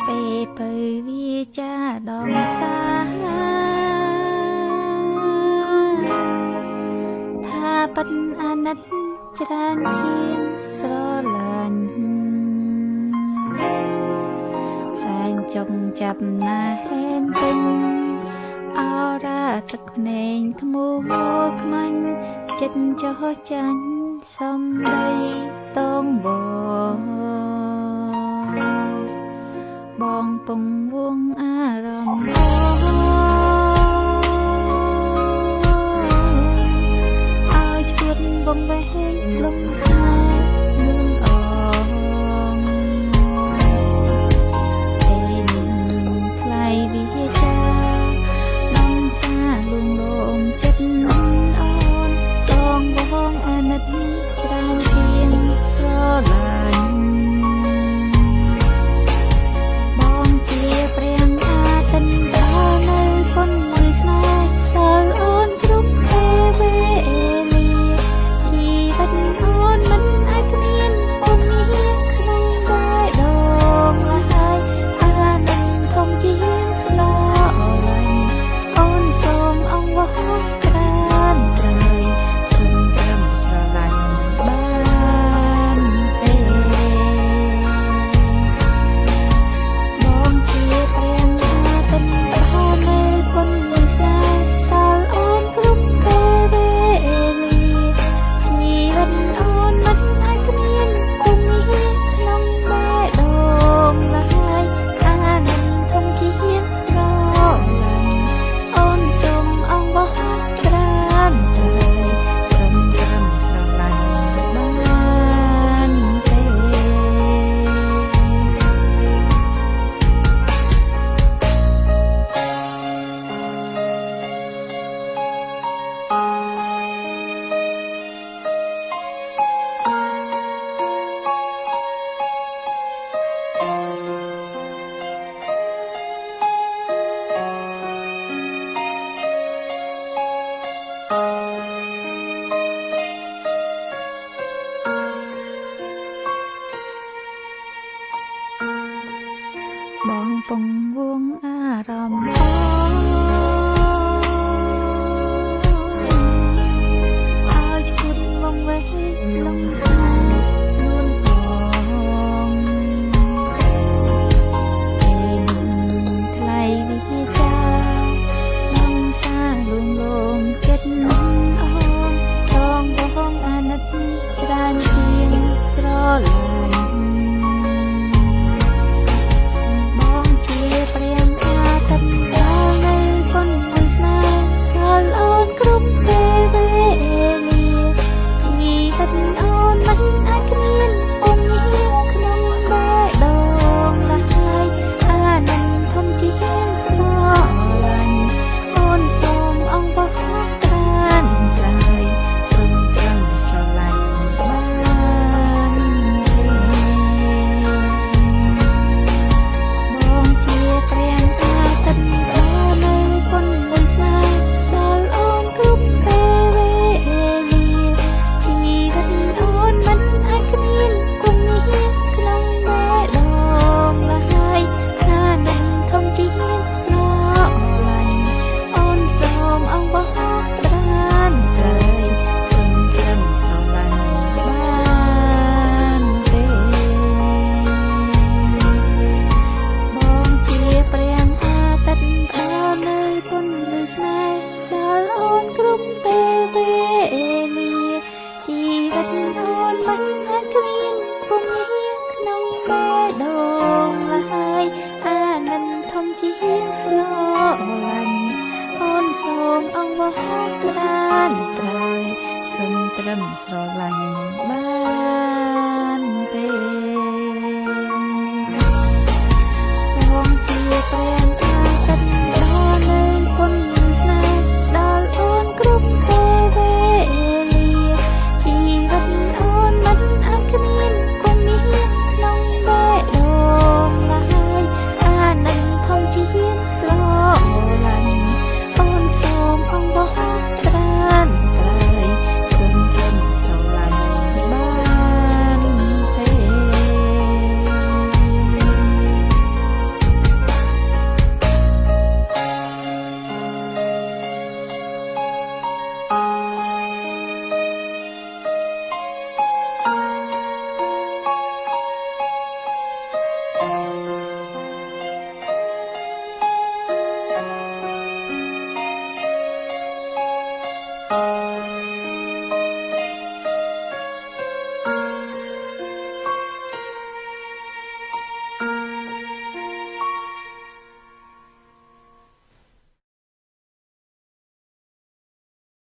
ពេលពើវាចាដងសាថាប៉ិនអាណិតច្រើនជាងស្រឡាញ់សែងចុងចាប់ណាហេនពេញអរ៉ាទឹកភ្នែងធ្មោខ្មាញ់ចិត្តចោះចាញ់សំដីតងបងពងវងអារម្មណ៍ឲ្យឈួតបងវែងលំស្នេហ៍នួនអងពេលនឹងថ្លៃវិចាដងសាលួងលោមចិត្តអូនតងបងអាណិតច្រើនជាងស្រឡាញ់បងពងវងអារម្មណ៍ឲ្យឈួតបងវែងលំស្នេហ៍នួនអងពេលនឹងថ្លៃវិចាដងសាលួងលោមចិត្តអូនតងបងអាណិតច្រើនជាងស្រឡាញ់ត្រានត្រៃសុំត្រឹមស្រឡាញ់បានទេ